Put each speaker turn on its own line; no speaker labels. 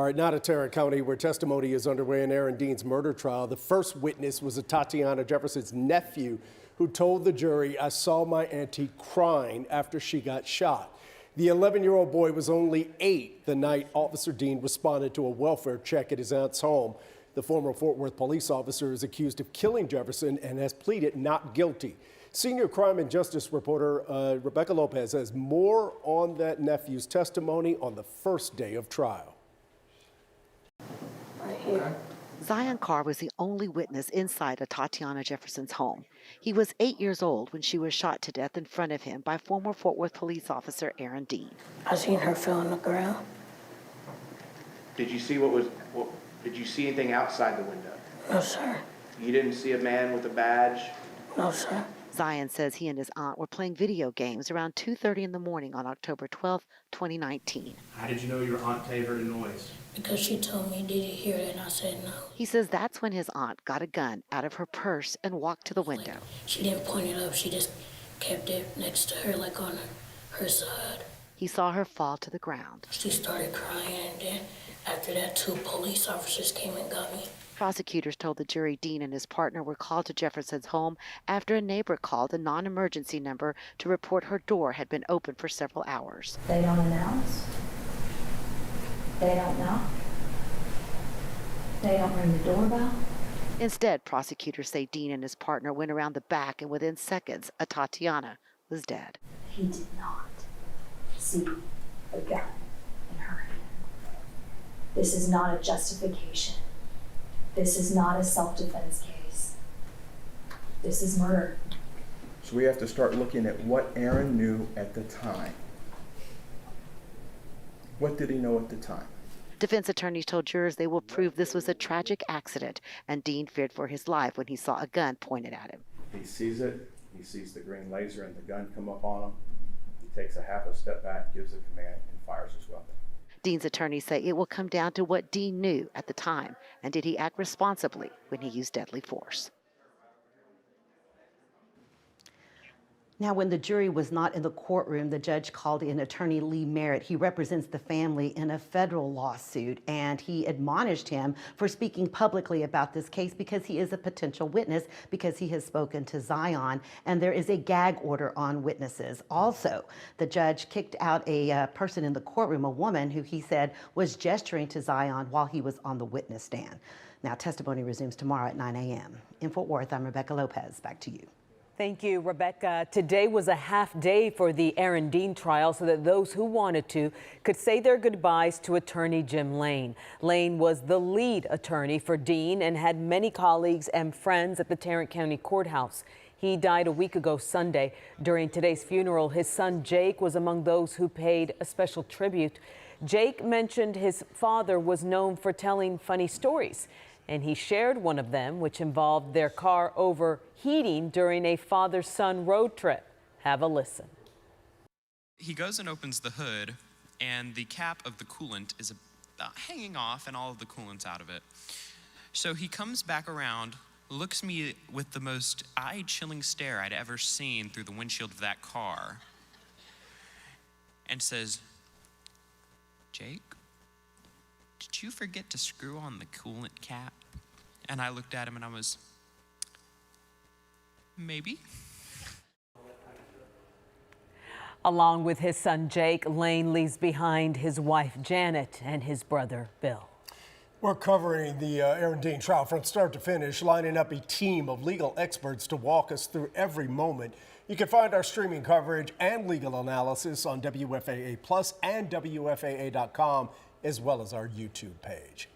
All right, now to Tarrant County, where testimony is underway in Aaron Dean's murder trial. The first witness was Atatiana Jefferson's nephew, who told the jury, "I saw my auntie crying after she got shot." The 11-year-old boy was only 8 the night Officer Dean responded to a welfare check at his aunt's home. The former Fort Worth police officer is accused of killing Jefferson and has pleaded not guilty. Senior crime and justice reporter Rebecca Lopez has more on that nephew's testimony on the first day of trial.
Right here.
Zion Carr was the only witness inside Atatiana Jefferson's home. He was 8 years old when she was shot to death in front of him by former Fort Worth police officer Aaron Dean.
I seen her fell on the ground.
Did you see did you see anything outside the window?
No, sir.
You didn't see a man with a badge?
No, sir.
Zion says he and his aunt were playing video games around 2:30 in the morning on October 12, 2019.
How did you know your aunt Tay heard a noise?
Because she told me, "Did you hear it?" And I said no.
He says that's when his aunt got a gun out of her purse and walked to the window.
She didn't point it up. She just kept it next to her, like on her side.
He saw her fall to the ground.
She started crying, and then after that, 2 police officers came and got me.
Prosecutors told the jury Dean and his partner were called to Jefferson's home after a neighbor called a non-emergency number to report her door had been open for several hours.
They don't announce. They don't knock. They don't ring the doorbell.
Instead, prosecutors say Dean and his partner went around the back, and within seconds, Atatiana was dead.
He did not see a gun in her hand. This is not a justification. This is not a self-defense case. This is murder.
So we have to start looking at what Aaron knew at the time. What did he know at the time?
Defense attorneys told jurors they will prove this was a tragic accident, and Dean feared for his life when he saw a gun pointed at him.
He sees it, he sees the green laser and the gun come up on him. He takes a half a step back, gives a command, and fires his weapon.
Dean's attorneys say it will come down to what Dean knew at the time, and did he act responsibly when he used deadly force.
Now, when the jury was not in the courtroom, the judge called in attorney Lee Merritt. He represents the family in a federal lawsuit, and he admonished him for speaking publicly about this case because he is a potential witness, because he has spoken to Zion, and there is a gag order on witnesses. Also, the judge kicked out a person in the courtroom, a woman who he said was gesturing to Zion while he was on the witness stand. Now, testimony resumes tomorrow at 9 a.m. In Fort Worth, I'm Rebecca Lopez. Back to you.
Thank you, Rebecca. Today was a half day for the Aaron Dean trial so that those who wanted to could say their goodbyes to attorney Jim Lane. Lane was the lead attorney for Dean and had many colleagues and friends at the Tarrant County Courthouse. He died a week ago Sunday. During today's funeral, his son Jake was among those who paid a special tribute. Jake mentioned his father was known for telling funny stories, and he shared one of them, which involved their car overheating during a father-son road trip. Have a listen.
He goes and opens the hood, and the cap of the coolant is about hanging off and all of the coolant's out of it. So he comes back around, looks me with the most eye-chilling stare I'd ever seen through the windshield of that car, and says, "Jake, did you forget to screw on the coolant cap?" And I looked at him and I was, maybe.
Along with his son Jake, Lane leaves behind his wife Janet and his brother Bill.
We're covering the Aaron Dean trial from start to finish, lining up a team of legal experts to walk us through every moment. You can find our streaming coverage and legal analysis on WFAA Plus and WFAA.com, as well as our YouTube page.